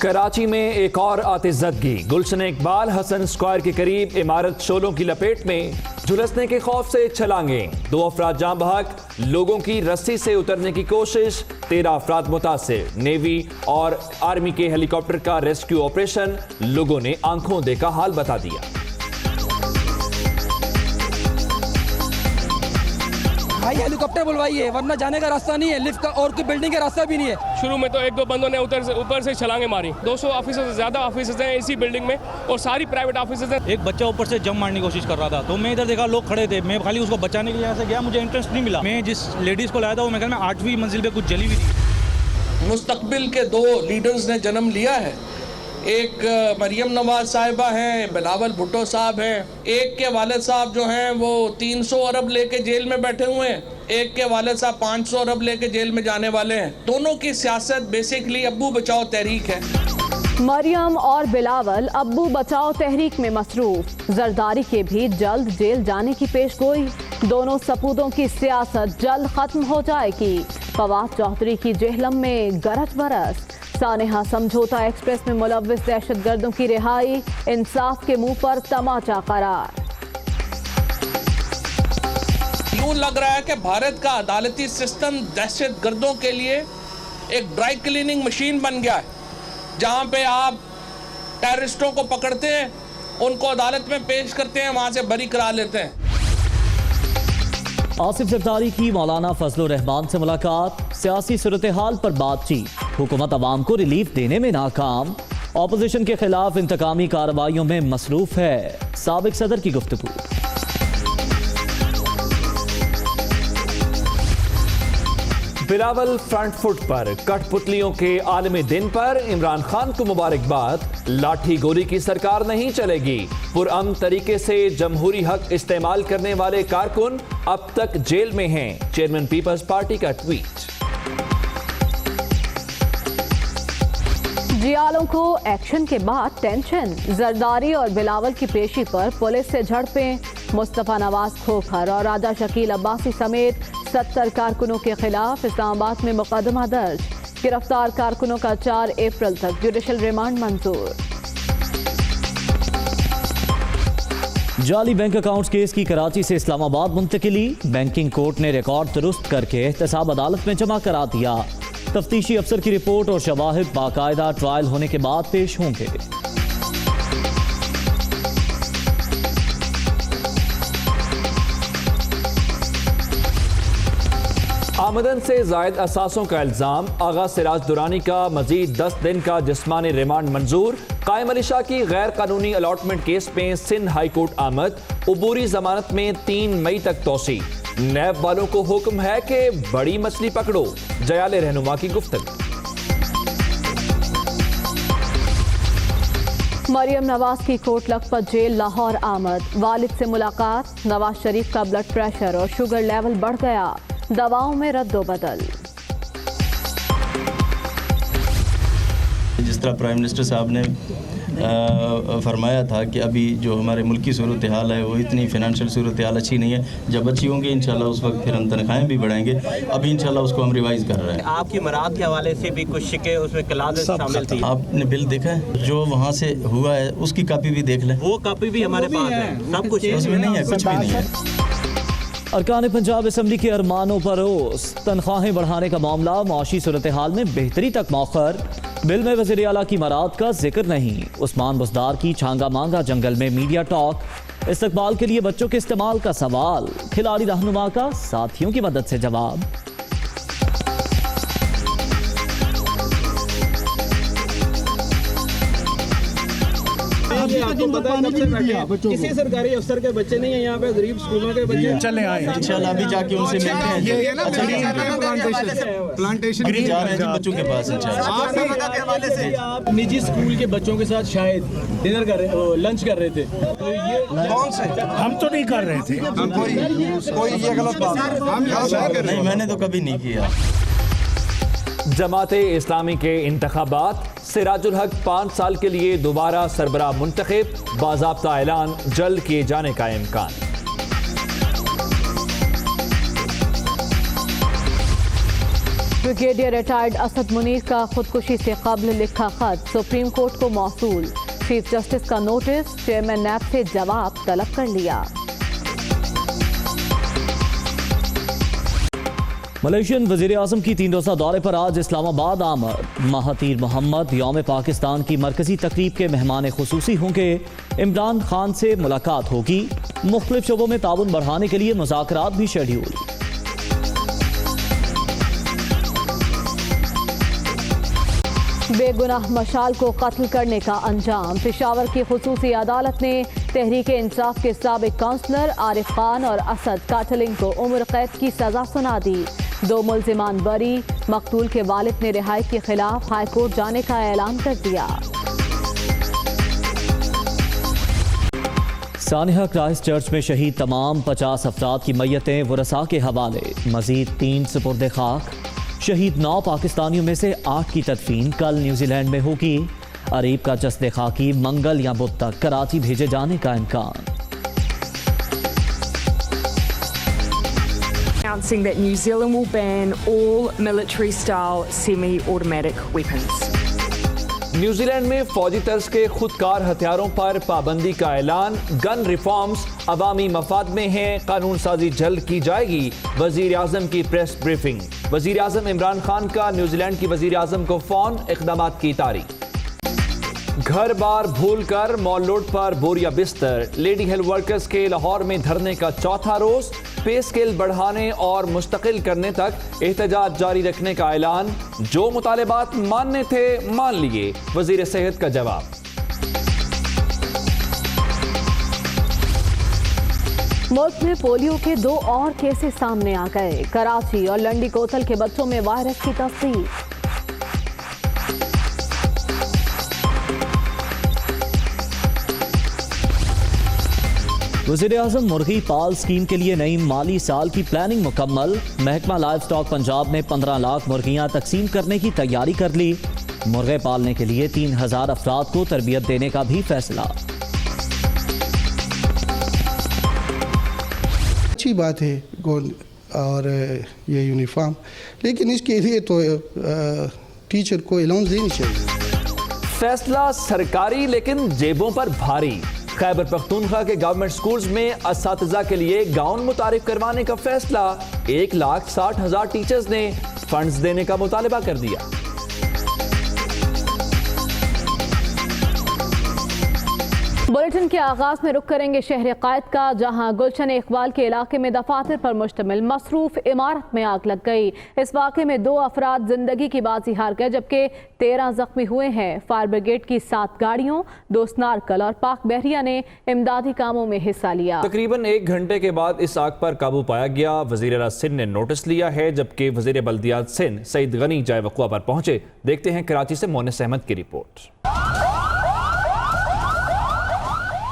कराची में एक और आतिशज़दगी। गुलशन इकबाल हसन स्क्वायर के करीब इमारत शोलों की लपेट में, झुलसने के खौफ से छलांगे। 2 अफराद जाँ बहक, लोगों की रस्सी से उतरने की कोशिश, 13 अफराद मुतासिर। नेवी और आर्मी के हेलीकॉप्टर का रेस्क्यू ऑपरेशन लोगों ने आंखों देखा हाल बता दिया। भाई हेलीकॉप्टर बुलवाइए, वरना जाने का रास्ता नहीं है, लिफ्ट का और कोई बिल्डिंग का रास्ता भी नहीं है। शुरू में तो 1-2 बंदों ने ऊपर से छलांगे मारी। 200 ऑफिसर्स से ज़्यादा ऑफिसर्स हैं इसी बिल्डिंग में और सारी प्राइवेट ऑफिसर्स हैं। एक बच्चा ऊपर से जंप मारने की कोशिश कर रहा था, तो मैं इधर देखा लोग खड़े थे। मैं खाली उसको बचाने के लिए यहाँ से गया, मुझे इंटरेस्ट नहीं मिला। मैं जिस लेडीज़ को लाया था वो मैं 8वीं मंजिल पे कुछ जली हुई थी। मुस्तकबिल के 2 लीडर्स ने जन्म लिया है। एक मरियम नवाज साहिबा हैं, बिलावल भुट्टो साहब हैं। एक के वालिद साहब जो हैं वो 300 अरब लेके जेल में बैठे हुए हैं, एक के वालिद साहब 500 अरब लेके जेल में जाने वाले हैं। दोनों की सियासत बेसिकली अब्बू बचाओ तहरीक है। मरियम और बिलावल अब्बू बचाओ तहरीक में मसरूफ। जरदारी के भी जल्द जेल जाने की पेशगोई। दोनों सपूतों की सियासत जल्द खत्म हो जाएगी। फवाद चौधरी की जेहलम में गरज बरस। सानेहा समझौता एक्सप्रेस में मुलव्विस दहशतगर्दों की रिहाई। इंसाफ के मुंह पर तमाचा करार। यूं लग रहा है कि भारत का अदालती सिस्टम दहशतगर्दों के लिए एक ड्राई क्लीनिंग मशीन बन गया है, जहां पे आप टेररिस्टों को पकड़ते हैं, उनको अदालत में पेश करते हैं, वहां से बरी करा लेते हैं। आसिफ जरदारी की मौलाना फजलुर रहमान से मुलाकात। सियासी सूरत हाल पर बातचीत। हुकूमत अवाम को रिलीफ देने में नाकाम। ऑपोजिशन के खिलाफ इंतकामी कार्रवाइयों में मसरूफ है। साबिक सदर की गुफ्तगू। बिलावल फ्रंट फुट पर। कठपुतलियों के आलमी दिन पर इमरान खान को मुबारकबाद। लाठी गोली की सरकार नहीं चलेगी। पुरअमन तरीके से जमहूरी हक इस्तेमाल करने वाले कारकुन अब तक जेल में हैं। चेयरमैन पीपल्स पार्टी का ट्वीट। जियालों को एक्शन के बाद टेंशन। जरदारी और बिलावल की पेशी पर पुलिस से झड़पें। मुस्तफा नवाज खोखर और राजा शकील अब्बासी समेत 70 कारकुनों के खिलाफ इस्लामाबाद में मुकदमा दर्ज। गिरफ्तार कारकुनों का 4 अप्रैल तक जुडिशल रिमांड मंजूर। जाली बैंक अकाउंट्स केस की कराची से इस्लामाबाद मुंतकिली। बैंकिंग कोर्ट ने रिकॉर्ड दुरुस्त करके एहतसाब अदालत में जमा करा दिया। तफ्तीशी अफसर की रिपोर्ट और शवाहिद बाकायदा ट्रायल होने के बाद पेश होंगे। आमदन से जायद असासों का इल्जाम। आगा सिराज दुरानी का मजीद 10 दिन का जिस्मानी रिमांड मंजूर। कायम अली शाह की गैर कानूनी अलॉटमेंट केस में सिंध हाई कोर्ट आमद। उबूरी जमानत में 3 मई तक तोसी। नैब वालों को हुक्म है कि बड़ी मछली पकड़ो। जयाले रहनुमा की गुफ्तगू। मरियम नवाज की कोट लखपत जेल लाहौर आमद। वालिद से मुलाकात। नवाज शरीफ का ब्लड प्रेशर और शुगर लेवल बढ़ गया। दवाओं में रद्दोबदल। जिस तरह प्राइम मिनिस्टर साहब ने फरमाया था कि अभी जो हमारे मुल्क की सूरत हाल है वो इतनी फिनंशियल सूरत हाल अच्छी नहीं है। जब अच्छी होंगी इंशाल्लाह उस वक्त फिर हम तनख्वाहें भी बढ़ाएंगे। अभी इंशाल्लाह उसको हम रिवाइज कर रहे हैं। आपकी मराद के हवाले से भी कुछ शिके उसमें क्लासेस शामिल थी। आपने बिल देखा है जो वहाँ से हुआ है, उसकी कॉपी भी देख लें। वो कॉपी भी हमारे पास है, सब कुछ उसमें नहीं है, कुछ भी नहीं है। अरकान पंजाब असम्बली के अरमानों पर रोस। तनख्वाहें बढ़ाने का मामला माशी सूरत हाल में बेहतरी तक मौखर। बिल में वज़ीर आला की मराद का जिक्र नहीं। उस्मान बुज़दार की छांगा मांगा जंगल में मीडिया टॉक। इस्तकबाल के लिए बच्चों के इस्तेमाल का सवाल। खिलाड़ी रहनुमा का साथियों की मदद से जवाब। आपको पता है कब से बैठे हैं? किसी सरकारी अफसर के बच्चे नहीं है यहाँ पे, गरीब स्कूलों के बच्चे। चले आए इंशाल्लाह अभी जाके उनसे मिलते हैं। प्लांटेशन जा रहे हैं बच्चों के पास इंशाल्लाह। आप निजी स्कूल के बच्चों के साथ शायद डिनर कर रहे, लंच कर रहे थे, तो ये कौन से? हम तो नहीं कर रहे थे। कोई ये गलत बात नहीं, मैंने तो कभी नहीं किया। जमाते इस्लामी के इंतखाबात। सिराजुल हक 5 साल के लिए दोबारा सरबराह मुंतखब। बाज़ाब्ता ऐलान जल्द किए जाने का इम्कान। ब्रिगेडियर रिटायर्ड असद मुनीर का खुदकुशी से कब्ल लिखा खत सुप्रीम कोर्ट को मौसूल। चीफ जस्टिस का नोटिस, चेयरमैन नैब से जवाब तलब कर लिया। मलेशियन वजीर आजम की 3 रोज़ा दौरे पर आज इस्लामाबाद आमद। महातीर मोहम्मद यौम पाकिस्तान की मरकजी तकरीब के मेहमान खुसूसी होंगे। इमरान खान से मुलाकात होगी। मुख्तलिफ शोबों में ताउन बढ़ाने के लिए मुज़ाकरात भी शेड्यूल। बेगुनाह मशाल को कत्ल करने का अंजाम। पेशावर की खुसूसी अदालत ने तहरीक इंसाफ के साबिक काउंसलर आरिफ खान और असद काटलिंग को उम्र कैद की सजा सुना दी। 2 मुल्जिमान बरी। मकतूल के वालिद ने रिहाई के खिलाफ हाई कोर्ट जाने का ऐलान कर दिया। सानिया क्राइस्ट चर्च में शहीद तमाम 50 अफराद की मैयतें वरसा के हवाले। मजीद 3 सुपुर्द खाक। शहीद 9 पाकिस्तानियों में से 8 की तदफीन कल न्यूजीलैंड में होगी। अरीब का जस्द खाकी मंगल या बुध तक कराची भेजे जाने का इम्कान। Announcing that New Zealand will ban all military-style semi-automatic weapons. New Zealand में फौजी तर्ज के खुदकार हथियारों पर पाबंदी का ऐलान। गन रिफॉर्म्स अवामी मफाद में हैं, कानून साजी जल्द की जाएगी। वजीर आजम की प्रेस ब्रीफिंग। वजीर आजम इमरान खान का न्यूजीलैंड की वजीर आजम को फोन, इक़दामात की तारीख। घर बार भूल कर मॉल रोड पर बोरिया बिस्तर। लेडी हेल्थ वर्कर्स के लाहौर में धरने का चौथा रोज। पे स्केल बढ़ाने और मुस्तकिल करने तक एहतजाज जारी रखने का ऐलान। जो मुतालिबात मानने थे मान लिए, वजीर सेहत का जवाब। मुल्क में पोलियो के 2 और केसेस सामने आ गए। कराची और लंडी कोतल के बच्चों में वायरस की तस्दीक। वज़ीर आज़म मुर्गी पाल स्कीम के लिए नई माली साल की प्लानिंग मुकम्मल। महकमा लाइव स्टॉक पंजाब ने 15 लाख मुर्गियां तकसीम करने की तैयारी कर ली। मुर्गे पालने के लिए 3000 अफराद को तरबियत देने का भी फैसला। अच्छी बात है गोल और ये यूनिफॉर्म, लेकिन इसके लिए तो टीचर को अलाउंस देनी चाहिए। फैसला सरकारी लेकिन जेबों पर भारी। खैबर पख्तूनख्वा के गवर्नमेंट स्कूल्स में असातिज़ा के लिए गाउन मुतारिफ करवाने का फैसला। 1,60,000 टीचर्स ने फंड्स देने का मुतालबा कर दिया। बुलेटिन के आगाज में रुक करेंगे शहर कायद का, जहां गुलशन इकबाल के इलाके में दफातर पर मुश्तमिल मसरूफ इमारत में आग लग गई। इस वाक़े में 2 अफराद जिंदगी की बाजी हार गए, जबकि 13 जख्मी हुए हैं। फायर ब्रिगेड की 7 गाड़ियों, 2 स्नारकल और पाक बहरिया ने इमदादी कामों में हिस्सा लिया। तकरीबन 1 घंटे के बाद इस आग पर काबू पाया गया। वज़ीर आला सिंध ने नोटिस लिया है, जबकि वज़ीर बल्दियात सिंध सईद गनी जाए वक़ुआ पर पहुंचे। देखते हैं कराची से मोनिस अहमद की रिपोर्ट।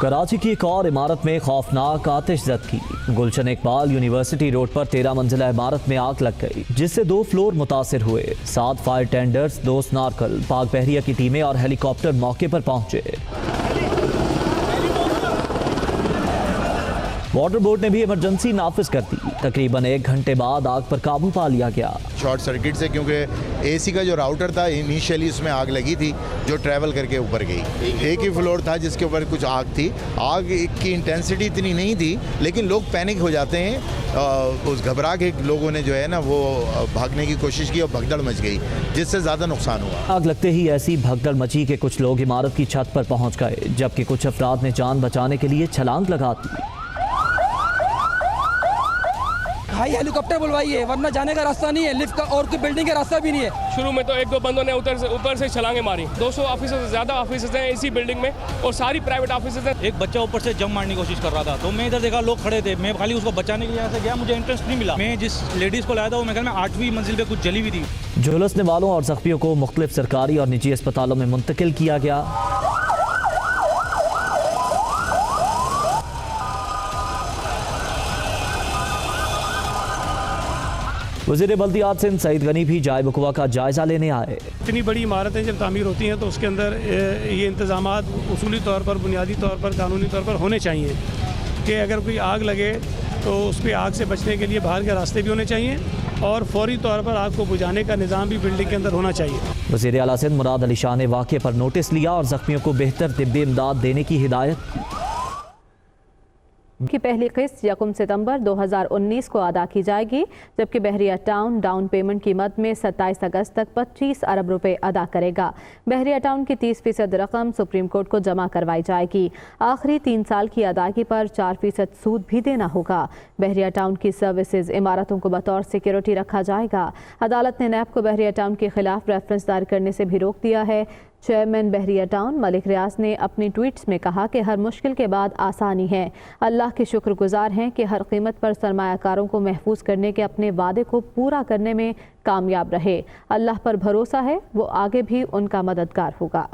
कराची की एक और इमारत में खौफनाक आतिशज़दगी। गुलशन इकबाल यूनिवर्सिटी रोड पर 13 मंजिला इमारत में आग लग गई, जिससे 2 फ्लोर मुतासिर हुए। 7 फायर टेंडर्स, 2 स्नारकल, पाक बहरिया की टीमें और हेलीकॉप्टर मौके पर पहुंचे। वाटर बोर्ड ने भी इमरजेंसी नाफिज कर दी। तकरीबन 1 घंटे बाद आग पर काबू पा लिया गया। शॉर्ट सर्किट से, क्योंकि एसी का जो राउटर था इनिशियली उसमें आग लगी थी, जो ट्रैवल करके ऊपर गई। एक ही फ्लोर था जिसके ऊपर कुछ आग थी। आग की इंटेंसिटी इतनी नहीं थी, लेकिन लोग पैनिक हो जाते हैं। उस घबरा के लोगों ने जो है ना वो भागने की कोशिश की और भगदड़ मच गई, जिससे ज़्यादा नुकसान हुआ। आग लगते ही ऐसी भगदड़ मची कि कुछ लोग इमारत की छत पर पहुंच गए, जबकि कुछ अफराद ने जान बचाने के लिए छलांग लगा दी। भाई हेलीकॉप्टर बुलवाइए, वरना जाने का रास्ता नहीं है। लिफ्ट का और कोई बिल्डिंग का रास्ता भी नहीं है। शुरू में तो 1-2 बंदों ने ऊपर से छलांगे मारी। 200 ऑफिसर्स से ज़्यादा ऑफिसर्स हैं इसी बिल्डिंग में, और सारी प्राइवेट ऑफिसर्स हैं। एक बच्चा ऊपर से जंप मारने की कोशिश कर रहा था, तो मैं इधर देखा लोग खड़े थे। मैं खाली उसको बचाने के लिए यहाँ से गया, मुझे इंटरेस्ट नहीं मिला। मैं जिस लेडीज़ को लाया था वो मेरे ख्याल में 8वीं मंजिल पे कुछ जली हुई थी। झुलसने वालों और जख्मियों को मुख्तलिफ सरकारी और निजी अस्पतालों में मुंतकिल किया गया। वज़ीर बल्दियात सिंध सईद गनी भी जाए वक़ुआ का जायज़ा लेने आए। इतनी बड़ी इमारतें जब तामीर होती हैं तो उसके अंदर ये इंतज़ामात उसूली तौर पर, बुनियादी तौर पर, कानूनी तौर पर होने चाहिए कि अगर कोई आग लगे तो उस पर आग से बचने के लिए बाहर के रास्ते भी होने चाहिए और फौरी तौर पर आग को बुझाने का निज़ाम भी बिल्डिंग के अंदर होना चाहिए। वज़ीर आला सिंध मुराद अली शाह ने वाक़े पर नोटिस लिया और ज़ख्मियों को बेहतर तिब्बी इमदाद देने की हिदायत की पहली किस्त 1 सितंबर 2019 को अदा की जाएगी, जबकि बहरिया टाउन डाउन पेमेंट कीमत में 27 अगस्त तक 25 अरब रुपए अदा करेगा। बहरिया टाउन की 30% रकम सुप्रीम कोर्ट को जमा करवाई जाएगी। आखिरी 3 साल की अदायगी पर 4% सूद भी देना होगा। बहरिया टाउन की सर्विसेज इमारतों को बतौर सिक्योरिटी रखा जाएगा। अदालत ने नैब को बहरिया टाउन के खिलाफ रेफरेंस दायर करने से भी रोक दिया है। चेयरमैन बहरिया टाउन मलिक रियाज ने अपनी ट्वीट्स में कहा कि हर मुश्किल के बाद आसानी है। अल्लाह के शुक्रगुजार हैं कि हर कीमत पर सरमायाकारों को महफूज करने के अपने वादे को पूरा करने में कामयाब रहे। अल्लाह पर भरोसा है, वो आगे भी उनका मददगार होगा।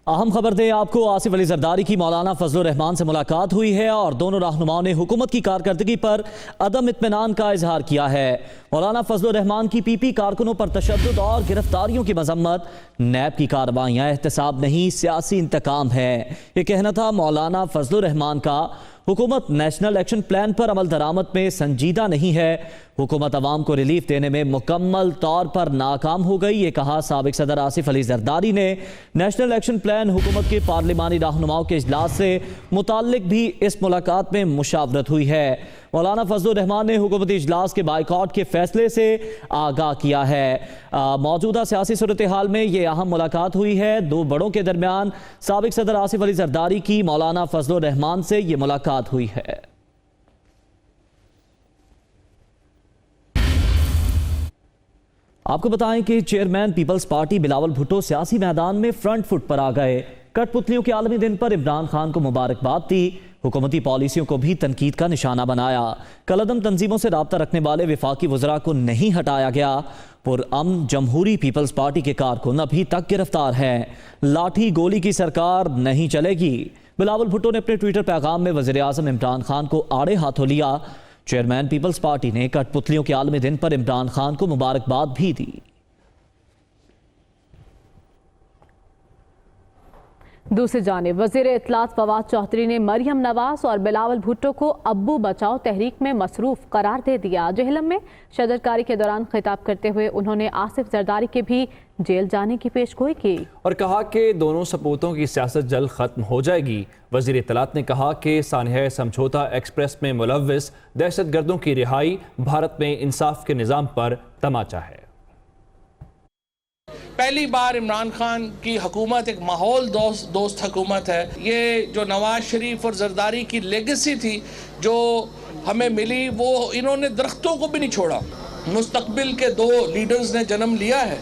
अहम खबर दें आपको, आसिफ अली जरदारी की मौलाना फजलुर रहमान से मुलाकात हुई है और दोनों रहनुमाओं ने हुकूमत की कारकर्दगी पर अदम इत्मीनान का इजहार किया है। मौलाना फजलुर रहमान की पीपी कारकुनों पर तशद्दुद और गिरफ्तारियों की मजम्मत। नैब की कार्रवाइयाँ एहतसाब नहीं, सियासी इंतकाम है, ये कहना था मौलाना फजलुर रहमान का। हुकूमत नेशनल एक्शन प्लान पर अमल दरामद में संजीदा नहीं है। हुकूमत अवाम को रिलीफ देने में मुकम्मल तौर पर नाकाम हो गई, ये कहा साबिक सदर आसिफ अली जरदारी ने। नेशनल एक्शन प्लान हुकूमत के पार्लिमानी रहनुमाओं के इजलास से मुताल्लिक भी इस मुलाकात में मुशावरत हुई है। मौलाना फजलुर रहमान ने हुकूमती इजलास के बाइकआउट के फैसले से आगाह किया है। मौजूदा सियासी सूरत हाल में ये अहम मुलाकात हुई है। दो बड़ों के दरमियान साबिक सदर आसिफ अली जरदारी की मौलाना फजलुर रहमान से ये मुलाकात हुई है। आपको बताएं कि chairman people's party Bilawal Bhutto सियासी मैदान में फ्रंट फुट पर आ गए। कठपुतलियों के आलमी दिन पर इमरान खान को मुबारकबाद दी। हुकूमती पॉलिसियों को भी तनकीद का निशाना बनाया। कलअदम तंजीमों से राब्ता रखने वाले विफाकी वज़रा को नहीं हटाया गया। पुरअमन जमहूरी पीपल्स पार्टी के कारकुन अभी तक गिरफ्तार हैं। लाठी गोली की सरकार नहीं चलेगी। बिलावल भुट्टो ने अपने ट्विटर पैगाम में वज़ीर आज़म इमरान खान को आड़े हाथों लिया। चेयरमैन पीपल्स पार्टी ने कठपुतलियों के आलमी दिन पर इमरान खान को मुबारकबाद भी दी। दूसरी जानिब वज़ीर इत्तलात फवाद चौधरी ने मरियम नवाज और बिलावल भुट्टो को अब्बू बचाओ तहरीक में मसरूफ करार दे दिया। जेहलम में शजरकारी के दौरान खिताब करते हुए उन्होंने आसिफ जरदारी के भी जेल जाने की पेशगोई की और कहा कि दोनों सपूतों की सियासत जल्द खत्म हो जाएगी। वज़ीर इत्तलात ने कहा कि सानिया समझौता एक्सप्रेस में मुलव्विस दहशतगर्दों की रिहाई भारत में इंसाफ के निज़ाम पर तमाचा है। पहली बार इमरान खान की हुकूमत एक माहौल दोस्त हुकूमत है। ये जो नवाज शरीफ और जरदारी की लेगेसी थी जो हमें मिली, वो इन्होंने दरख्तों को भी नहीं छोड़ा। मुस्तकबिल के 2 लीडर्स ने जन्म लिया है।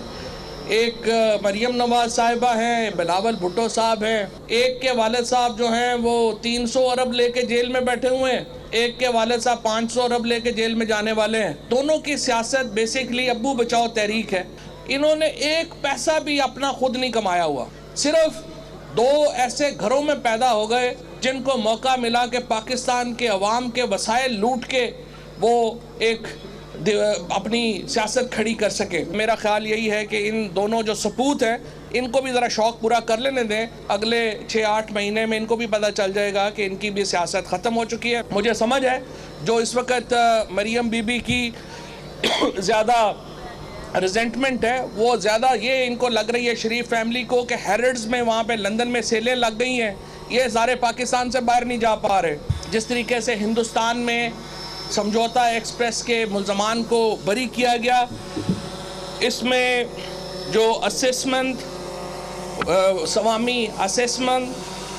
एक मरियम नवाज साहिबा हैं, बिलावल भुट्टो साहब हैं। एक के वालिद साहब जो हैं वो 300 अरब लेके जेल में बैठे हुए हैं। एक के वालिद साहब 500 अरब लेके जेल में जाने वाले हैं। दोनों की सियासत बेसिकली अब्बू बचाओ तहरीक है। इन्होंने एक पैसा भी अपना खुद नहीं कमाया हुआ। सिर्फ 2 ऐसे घरों में पैदा हो गए जिनको मौका मिला कि पाकिस्तान के अवाम के वसाइल लूट के वो एक अपनी सियासत खड़ी कर सके। मेरा ख्याल यही है कि इन दोनों जो सपूत हैं इनको भी ज़रा शौक़ पूरा कर लेने दें। अगले 6-8 महीने में इनको भी पता चल जाएगा कि इनकी भी सियासत ख़त्म हो चुकी है। मुझे समझ है जो इस वक्त मरियम बीबी की ज़्यादा रिजेंटमेंट है वो ज़्यादा ये इनको लग रही है शरीफ फैमिली को कि हैरिड्स में वहाँ पे लंदन में सेलें लग गई हैं, ये सारे पाकिस्तान से बाहर नहीं जा पा रहे। जिस तरीके से हिंदुस्तान में समझौता एक्सप्रेस के मुल्ज़मान को बरी किया गया, इसमें जो असेसमेंट स्वामी असेसमेंट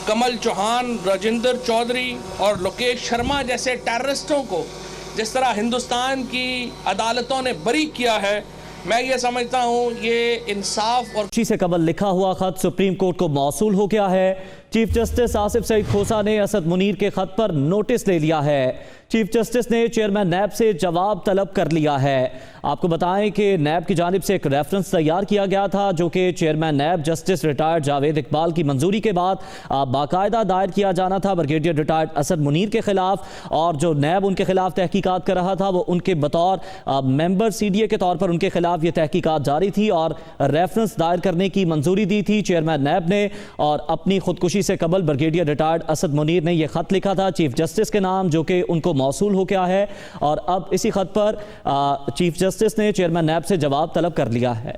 कमल चौहान, राजेंद्र चौधरी और लोकेश शर्मा जैसे टेररिस्टों को जिस तरह हिंदुस्तान की अदालतों ने बरी किया है, मैं ये समझता हूँ ये इंसाफ और से कबल लिखा हुआ खत सुप्रीम कोर्ट को मौसूल हो गया है। चीफ जस्टिस आसिफ सईद खोसा ने असद मुनीर के खत पर नोटिस ले लिया है। चीफ जस्टिस ने चेयरमैन नैब से जवाब तलब कर लिया है। आपको बताएं कि नैब की जानिब से एक रेफरेंस तैयार किया गया था जो कि chairman NAB justice retired Javed Iqbal की मंजूरी के बाद बाकायदा दायर किया जाना था ब्रिगेडियर रिटायर्ड असद मुनीर के खिलाफ, और जो नैब उनके खिलाफ तहकीकात कर रहा था वो उनके बतौर मेंबर CDA के तौर पर उनके खिलाफ ये तहकीकात जारी थी और रेफरेंस दायर करने की मंजूरी दी थी चेयरमैन नैब ने। और अपनी खुदकुशी से कबल ब्रिगेडियर रिटायर्ड असद मुनीर ने यह खत लिखा था चीफ जस्टिस के नाम जो कि उनको मौसूल हो गया है और अब इसी खत पर चीफ जस्टिस ने चेयरमैन नैब से जवाब तलब कर लिया है।